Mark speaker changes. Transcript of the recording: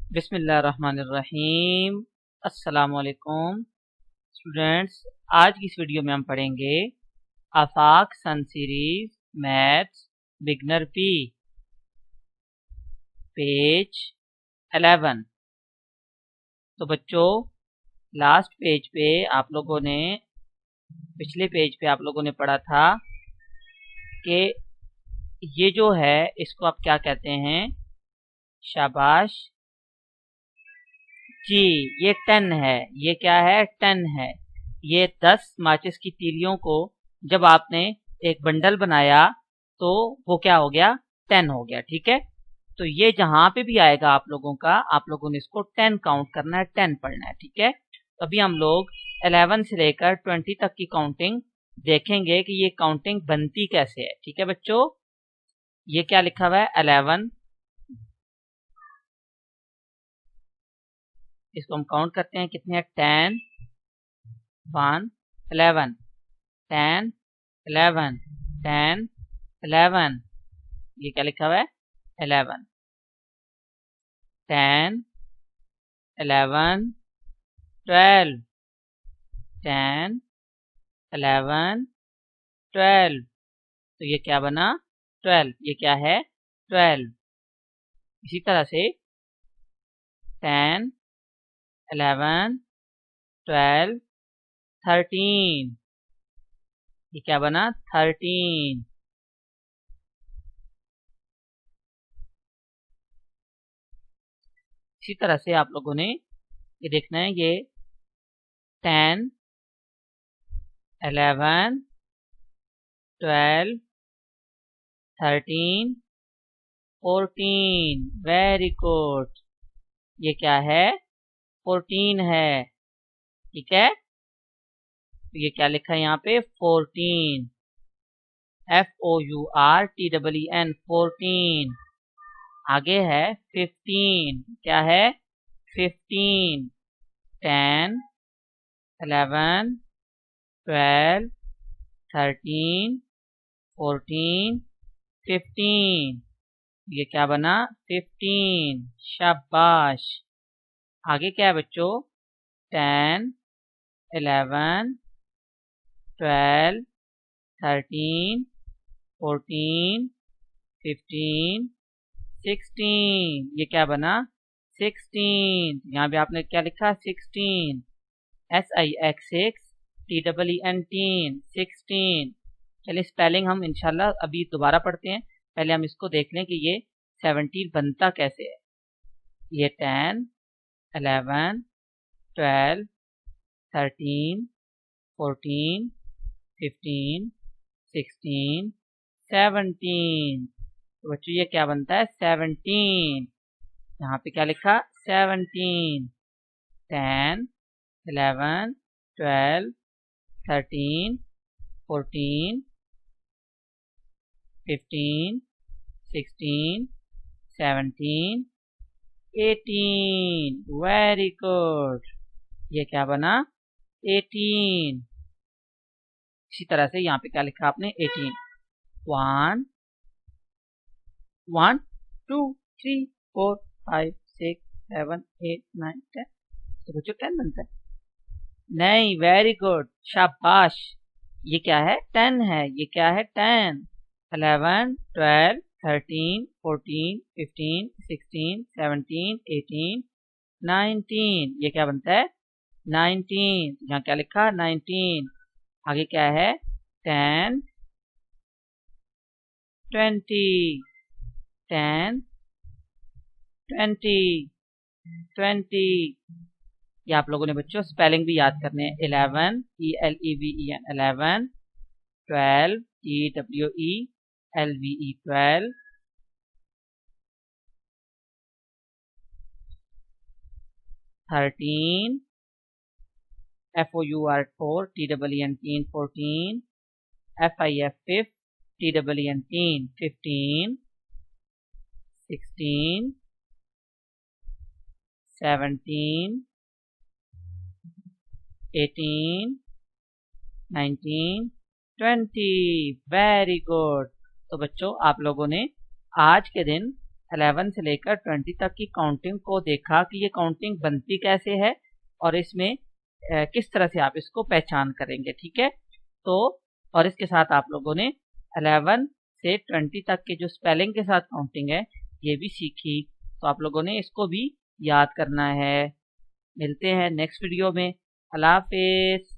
Speaker 1: बिस्मिल्लाहिर्रहमानिर्रहीम। अस्सलामुअलैकुम स्टूडेंट्स, आज की इस वीडियो में हम पढ़ेंगे Aafaq sun series maths beginner P page 11। तो बच्चों, लास्ट पेज पे आप लोगों ने पिछले पेज पे आप लोगों ने पढ़ा था कि ये जो है इसको आप क्या कहते हैं। शाबाश जी, ये 10 है। ये क्या है? 10 है। ये 10 माचिस की तीलियों को जब आपने एक बंडल बनाया तो वो क्या हो गया? 10 हो गया। ठीक है, तो ये जहां पे भी आएगा आप लोगों का, आप लोगों ने इसको 10 काउंट करना है, 10 पढ़ना है। ठीक है, तो अभी हम लोग 11 से लेकर 20 तक की काउंटिंग देखेंगे कि ये काउंटिंग बनती कैसे है। ठीक है बच्चों, ये क्या लिखा हुआ है? 11। इसको हम काउंट करते हैं, कितने हैं? 10 1 11 10 11 10 11। ये क्या लिखा हुआ है? 11 10 11 12 10 11 12। तो ये क्या बना? 12। ये क्या है? 12। इसी तरह से 10 11 12 13। ये क्या बना? 13। इसी तरह से आप लोगों ने ये देखना है, ये 10 11 12 13 14। Very good. ये क्या है? 14 है। ठीक है, तो ये क्या लिखा है यहाँ पे? 14। FOURTEEN 14। आगे है 15। क्या है? 15 10 11 12 13 14 15। ये क्या बना? 15। शाबाश। आगे क्या है बच्चों? 10 11 12 13 14 15 16। ये क्या बना? 16। यहाँ पे आपने क्या लिखा? 16। SIX6TEEN 16। चलिए स्पेलिंग हम इंशाल्लाह अभी दोबारा पढ़ते हैं। पहले हम इसको देख लें कि ये 17 बनता कैसे है। ये 10 11 12 13 14 15 16 17। तो बच्चों ये क्या बनता है? 17। यहाँ पे क्या लिखा? 17। 10 11 12 13 14 15 16 17 18। Very good. ये क्या बना? 18। इसी तरह से यहाँ पे क्या लिखा आपने? 18। 1 1 2 3 4 5 6 7 8 9 10। तो बच्चों 10 बनता है? नहीं, वेरी गुड, शाबाश। ये क्या है? 10 है। ये क्या है? 10 11 12 13 14 15 16 17 18 19। ये क्या बनता है? 19। यहाँ क्या लिखा? 19। आगे क्या है? 10 20 10 20 20। ये आप लोगों ने बच्चों स्पेलिंग भी याद करने हैं। 11 ELEVEN 11 12 TWELVE 12 13 FOUR4 TEEN 14 FIF TEEN 15 16 17 18 19 20। Very good. तो बच्चों आप लोगों ने आज के दिन 11 से लेकर 20 तक की काउंटिंग को देखा कि ये काउंटिंग बनती कैसे है और इसमें किस तरह से आप इसको पहचान करेंगे। ठीक है, तो और इसके साथ आप लोगों ने 11 से 20 तक के जो स्पेलिंग के साथ काउंटिंग है ये भी सीखी, तो आप लोगों ने इसको भी याद करना है। मिलते हैं नेक्स्ट वीडियो में। अल्लाह हाफिज़।